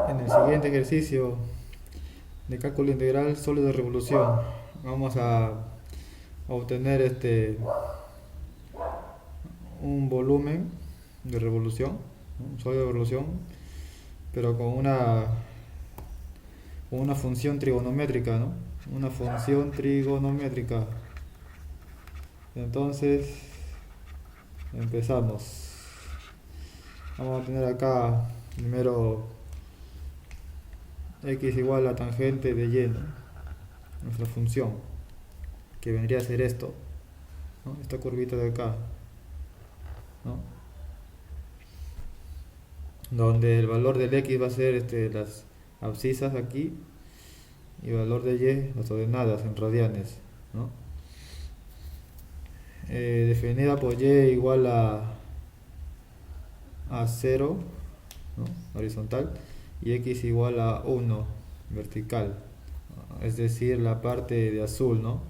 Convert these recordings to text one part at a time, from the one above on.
En el siguiente ejercicio de cálculo integral sólido de revolución vamos a obtener un volumen de revolución, un sólido de revolución, pero con una función trigonométrica, ¿no? Una función trigonométrica. Entonces empezamos. Vamos a tener acá primero x igual a tangente de y, ¿no? Nuestra función, que vendría a ser esto, ¿no? Esta curvita de acá, ¿no? Donde el valor del x va a ser las abscisas aquí y el valor de y las ordenadas en radianes, ¿no? Definida por y igual a 0, ¿no? Horizontal, y x igual a 1 vertical, es decir, la parte de azul, ¿no?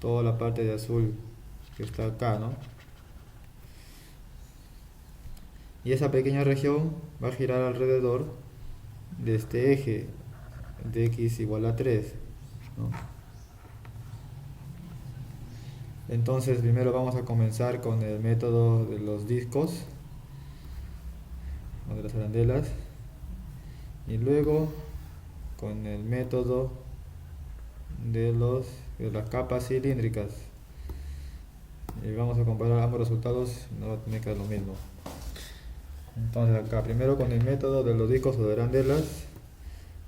Toda la parte de azul que está acá, ¿no? Y esa pequeña región va a girar alrededor de este eje de x igual a 3, ¿no? Entonces primero vamos a comenzar con el método de los discos o de las arandelas, y luego con el método de las capas cilíndricas, y vamos a comparar ambos resultados. No va a tener que dar lo mismo. Entonces acá primero con el método de los discos o de arandelas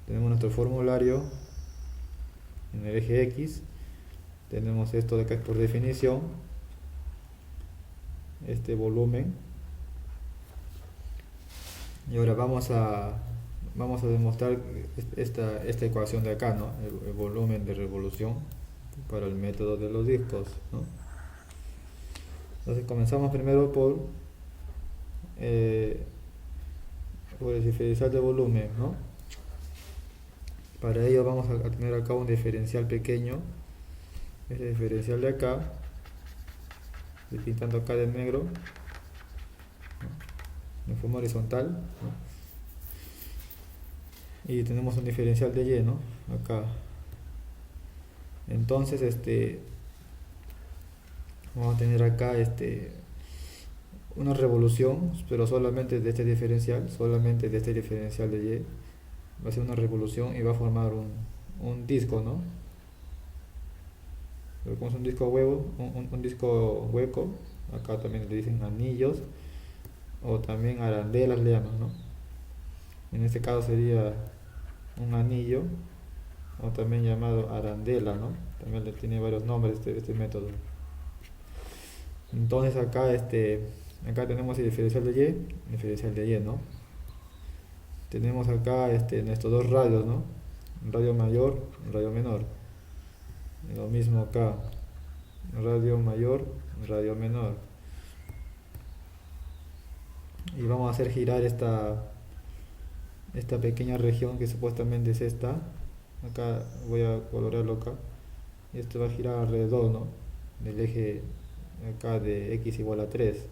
tenemos nuestro formulario. En el eje x tenemos esto de acá por definición, este volumen, y ahora vamos a demostrar esta ecuación de acá, ¿no? El volumen de revolución para el método de los discos, ¿no? Entonces comenzamos primero por el diferencial de volumen, ¿no? Para ello vamos a tener acá un diferencial pequeño, este diferencial de acá, estoy pintando acá de negro, ¿no? De forma horizontal, ¿no? Y tenemos un diferencial de y, ¿no? Acá. Entonces vamos a tener acá una revolución, pero solamente de este diferencial, de y, va a ser una revolución y va a formar un disco, ¿no? Pero como es un disco un disco hueco, acá también le dicen anillos o también arandelas le llaman, ¿no? En este caso sería un anillo o también llamado arandela, ¿no? También tiene varios nombres este método. Entonces acá tenemos el diferencial de y, ¿no? Tenemos acá nuestros dos radios, ¿no? Un radio mayor, un radio menor. Y lo mismo acá, radio mayor, radio menor. Y vamos a hacer girar esta pequeña región que supuestamente es esta. Acá voy a colorarlo acá. Y esto va a girar alrededor, ¿no? Del eje acá de x igual a 3.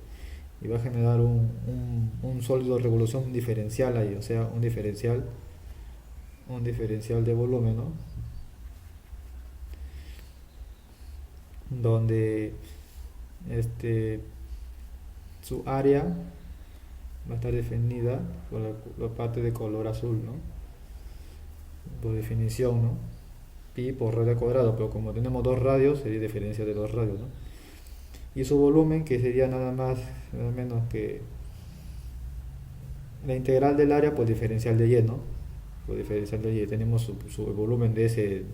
Y va a generar un sólido de revolución diferencial ahí, o sea, un diferencial de volumen, ¿no? Donde su área va a estar definida por la parte de color azul, ¿no? Por definición, ¿no? Pi por radio cuadrado, pero como tenemos dos radios, sería diferencia de dos radios, ¿no? Y su volumen, que sería nada más, nada menos que la integral del área por diferencial de y, ¿no? Por diferencial de y tenemos su volumen de ese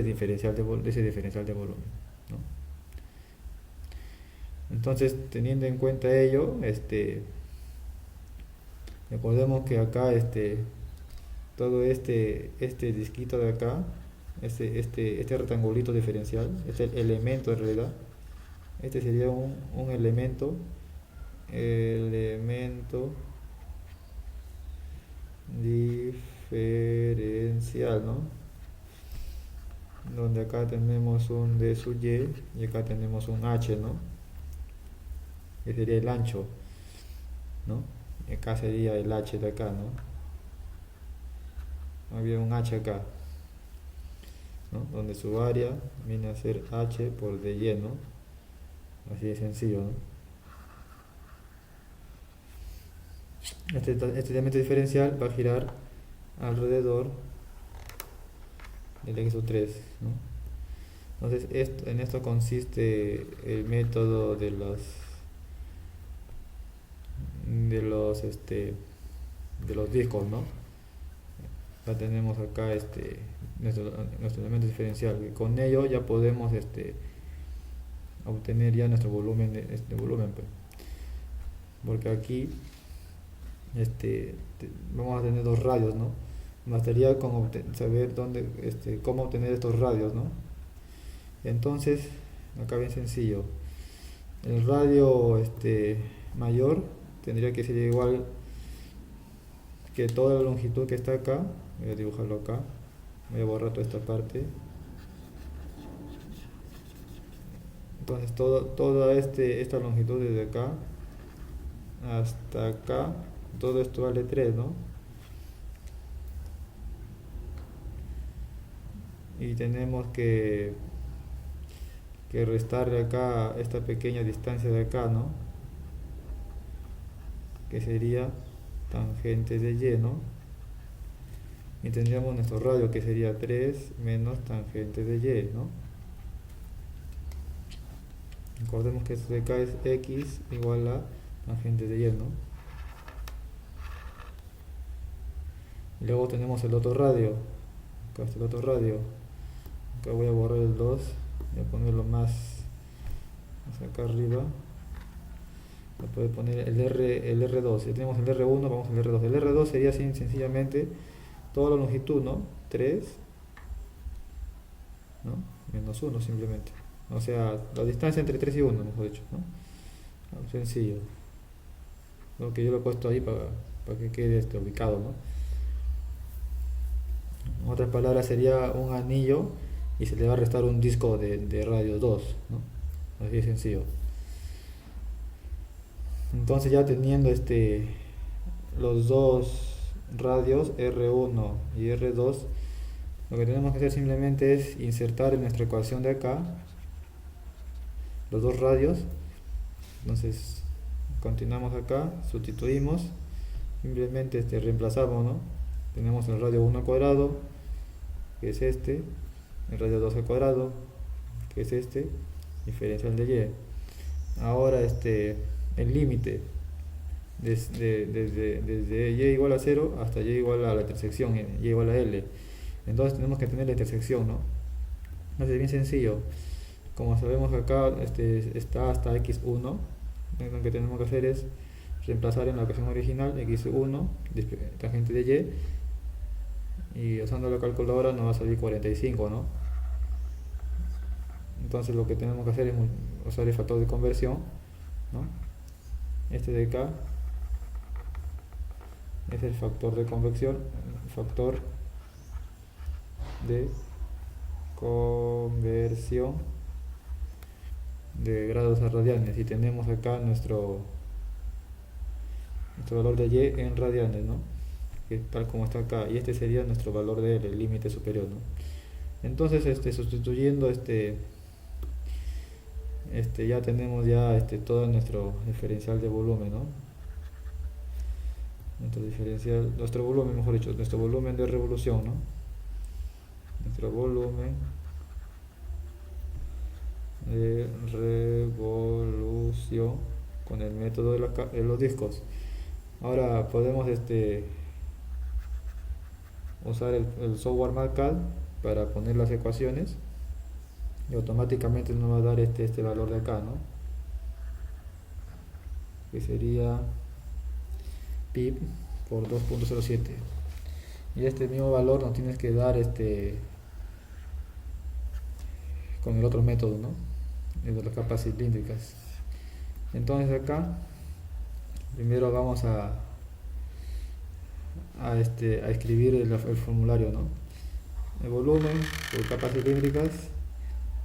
diferencial de volumen, ¿no? Entonces, teniendo en cuenta ello, recordemos que acá todo este disquito de acá, este rectangulito diferencial, este elemento en realidad, este sería un elemento diferencial, ¿no? Donde acá tenemos un d sub y acá tenemos un h, ¿no? Que sería el ancho, ¿no? Y acá sería el h de acá, ¿no? había un h acá, ¿no? Donde su área viene a ser h por dy, ¿no? Así de sencillo, ¿no? Este elemento diferencial va a girar alrededor del eje 3, ¿no? Entonces en esto consiste el método de los discos, ¿no? Ya tenemos acá nuestro elemento diferencial, y con ello ya podemos obtener ya nuestro volumen, pues. Porque aquí vamos a tener dos radios, ¿no? Bastaría con saber cómo obtener estos radios, ¿no? Entonces, acá bien sencillo. El radio mayor tendría que ser igual que toda la longitud que está acá. Voy a dibujarlo acá. Voy a borrar toda esta parte. Entonces toda esta longitud desde acá hasta acá, todo esto vale 3, ¿no? Y tenemos que restarle acá esta pequeña distancia de acá, ¿no? Que sería tangente de y, ¿no? Y tendríamos nuestro radio que sería 3 menos tangente de y, ¿no? Recordemos que esto de acá es x igual a tangente de y, ¿no? Y luego tenemos el otro radio. Acá está el otro radio. Acá voy a borrar el 2. Voy a ponerlo más acá arriba. Voy a poder poner el R2. Ya tenemos el R1, vamos al R2. El R2 sería así, sencillamente toda la longitud, ¿no? 3, ¿no? Menos 1 simplemente. O sea, la distancia entre 3 y 1, mejor dicho, ¿no? Sencillo. Lo que yo lo he puesto ahí para que quede ubicado, ¿no? En otras palabras, sería un anillo y se le va a restar un disco de radio 2, ¿no? Así de sencillo. Entonces, ya teniendo los dos radios R1 y R2, lo que tenemos que hacer simplemente es insertar en nuestra ecuación de acá los dos radios. Entonces continuamos acá, sustituimos, simplemente reemplazamos, ¿no? Tenemos el radio 1 al cuadrado, que es el radio 2 al cuadrado, que es diferencial de y. Ahora el límite desde y igual a 0 hasta y igual a la intersección, y igual a l. Entonces tenemos que tener la intersección, ¿no? Entonces es bien sencillo. Como sabemos acá está hasta x1, lo que tenemos que hacer es reemplazar en la ecuación original x1 tangente de y usando la calculadora nos va a salir 45, ¿no? Entonces lo que tenemos que hacer es usar el factor de conversión, ¿no? Este de acá es el factor de conversión, el factor de conversión de grados a radianes, y tenemos acá nuestro valor de y en radianes, ¿no? Que tal como está acá, y este sería nuestro valor de L, el límite superior, ¿no? Entonces sustituyendo ya tenemos ya todo nuestro diferencial de volumen, ¿no? Nuestro volumen, mejor dicho, nuestro volumen de revolución, ¿no? Nuestro volumen de revolución con el método de los discos. Ahora podemos usar el software MATCAD para poner las ecuaciones y automáticamente nos va a dar este valor de acá, ¿no? Que sería pi por 2.07, y este mismo valor nos tienes que dar con el otro método, ¿no? El de las capas cilíndricas. Entonces acá primero vamos a escribir el formulario, ¿no? El volumen por capas cilíndricas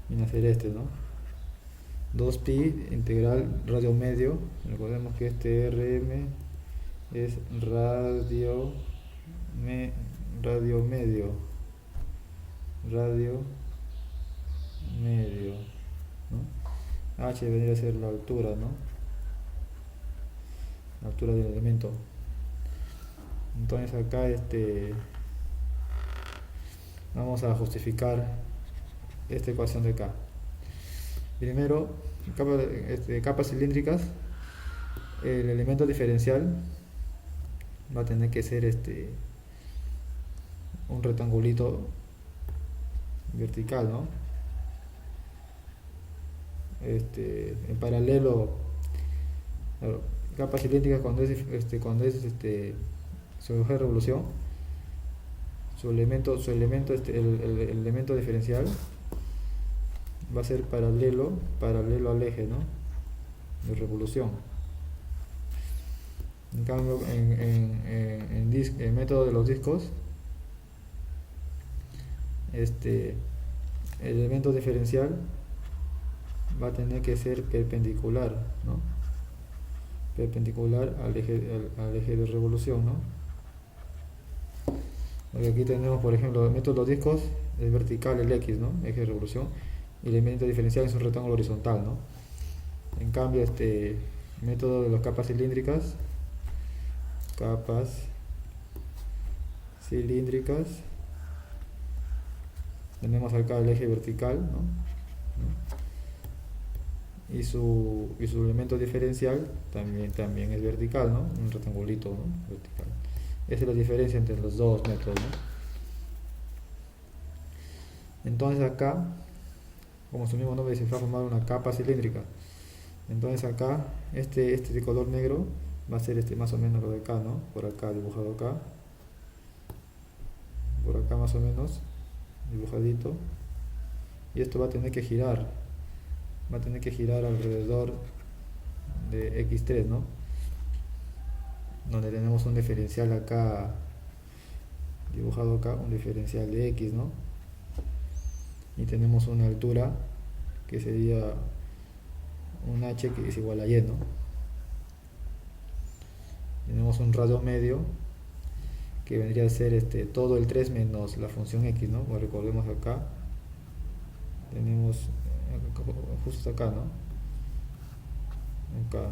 viene a ser ¿no? 2pi integral radio medio. Recordemos que Rm es radio radio medio, radio medio, ¿no? H vendría a ser la altura, ¿no? La altura del elemento. Entonces acá vamos a justificar esta ecuación de acá. Primero, capas cilíndricas, el elemento diferencial va a tener que ser un rectangulito vertical, ¿no? En paralelo, claro, capas cilíndricas cuando es su eje de revolución, el elemento diferencial va a ser paralelo al eje, ¿no? De revolución. En cambio, en método de los discos, el elemento diferencial va a tener que ser perpendicular, ¿no? Perpendicular al eje de revolución, ¿no? Porque aquí tenemos, por ejemplo, el método de los discos es vertical el X, ¿no? Eje de revolución, y el elemento diferencial es un rectángulo horizontal, ¿no? En cambio, método de las capas cilíndricas, tenemos acá el eje vertical, ¿no? Y su elemento diferencial también es vertical, ¿no? Un rectangulito, ¿no? Vertical. Esa es la diferencia entre los dos métodos, ¿no? Entonces acá, como su mismo nombre dice, va a formar una capa cilíndrica. Entonces acá, este de color negro va a ser más o menos lo de acá, ¿no? Por acá, dibujado acá. Por acá más o menos, dibujadito. Y esto va a tener que girar. Va a tener que girar alrededor de x3, ¿no? Donde tenemos un diferencial acá, dibujado acá, un diferencial de x, ¿no? Y tenemos una altura que sería un h que es igual a y, ¿no? Tenemos un radio medio que vendría a ser todo el 3 menos la función x, ¿no? Bueno, recordemos acá tenemos justo acá, ¿no? Acá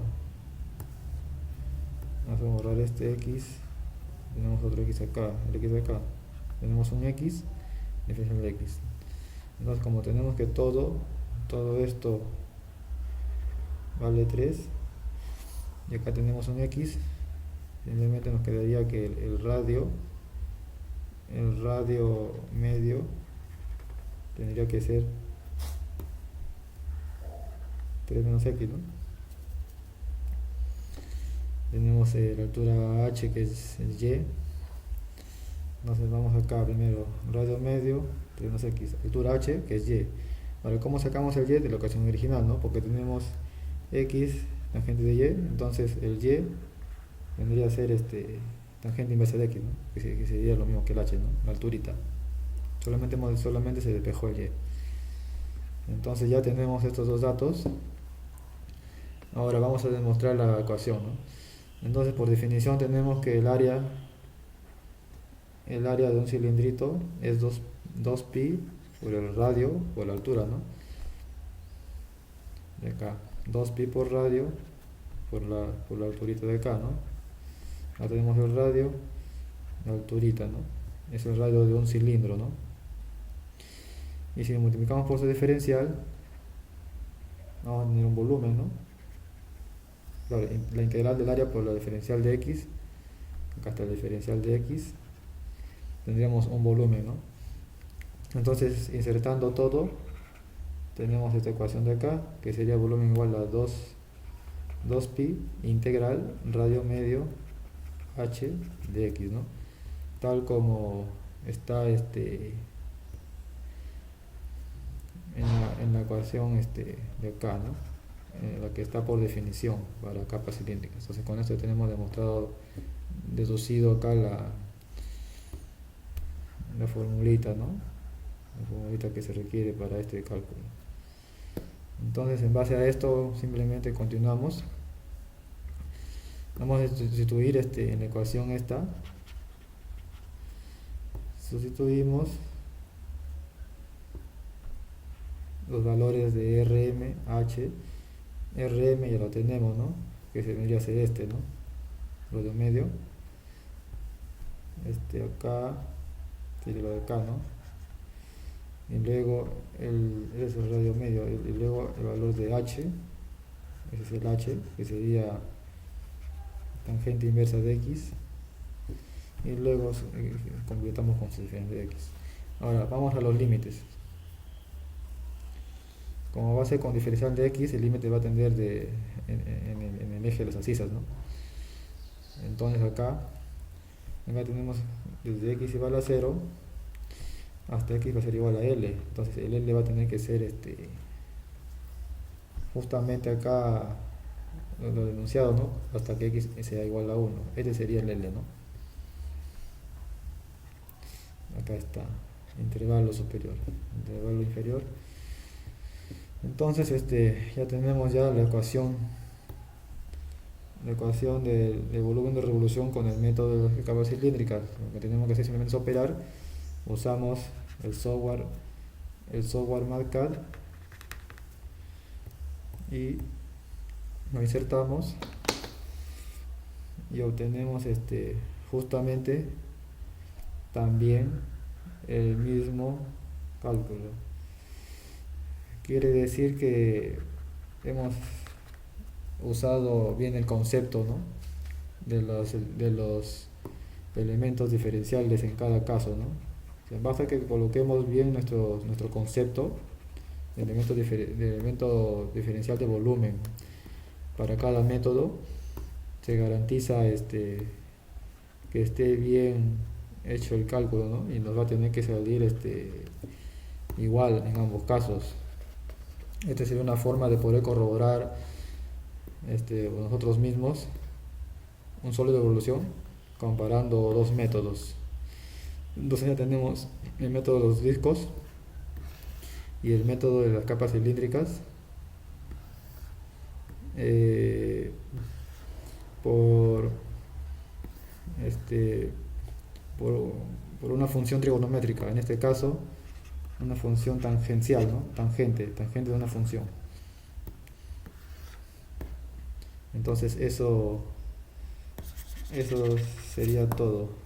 vamos a borrar este x, tenemos otro x acá, el x de acá, tenemos un x diferencial de x. Entonces, como tenemos que todo esto vale 3 y acá tenemos un x, simplemente nos quedaría que el radio medio tendría que ser 3 menos x, ¿no? Tenemos la altura h que es y. Entonces vamos acá primero, radio medio 3 menos x, altura h que es y. Vale, ¿cómo sacamos el y de la ecuación original, no? Porque tenemos x tangente de y, entonces el y vendría a ser tangente inversa de x, ¿no? Que sería lo mismo que el h, ¿no? La alturita. Solamente se despejó el y. Entonces ya tenemos estos dos datos. Ahora vamos a demostrar la ecuación, ¿no? Entonces, por definición tenemos que el área de un cilindrito es 2pi por el radio por la altura, ¿no? De acá, 2pi por radio por la alturita de acá, ¿no? Ahora tenemos el radio, la alturita, ¿no? Es el radio de un cilindro, ¿no? Y si lo multiplicamos por su diferencial, vamos a tener un volumen, ¿no? Claro, la integral del área por la diferencial de x, acá está el diferencial de x, tendríamos un volumen, ¿no? Entonces, insertando todo, tenemos esta ecuación de acá, que sería volumen igual a 2pi integral radio medio h de x, ¿no? Tal como está en la ecuación de acá, ¿no? La que está por definición para capas cilíndricas. Entonces con esto tenemos deducido acá la formulita, ¿no? La formulita que se requiere para este cálculo. Entonces, en base a esto simplemente continuamos. Vamos a sustituir en la ecuación esta sustituimos los valores de RM, H. RM ya lo tenemos, ¿no? Que se vendría a ser este, ¿no? Lo de medio. Este acá, sería lo de acá, ¿no? Y luego ese es el radio medio, y luego el valor de H, ese es el H, que sería tangente inversa de X, y luego completamos con su diferencia de X. Ahora vamos a los límites. Como va a ser con diferencial de X, el límite va a tender en el eje de las abscisas, ¿no? Entonces acá tenemos desde X igual a 0 hasta X va a ser igual a L. Entonces el L va a tener que ser justamente acá lo denunciado, ¿no? Hasta que X sea igual a 1. Este sería el L, ¿no? Acá está, intervalo superior, intervalo inferior. Entonces ya tenemos ya la ecuación del volumen de revolución con el método de capas cilíndricas. Lo que tenemos que hacer simplemente es operar. Usamos el software MATCAD y lo insertamos y obtenemos justamente también el mismo cálculo. Quiere decir que hemos usado bien el concepto, ¿no? de los elementos diferenciales en cada caso, ¿no? Basta que coloquemos bien nuestro concepto de elemento diferencial de volumen para cada método. Se garantiza que esté bien hecho el cálculo, ¿no? Y nos va a tener que salir igual en ambos casos. Esta sería una forma de poder corroborar nosotros mismos un sólido de evolución comparando dos métodos. Entonces ya tenemos el método de los discos y el método de las capas cilíndricas por una función trigonométrica, en este caso una función tangencial, ¿no? Tangente de una función. Entonces eso sería todo.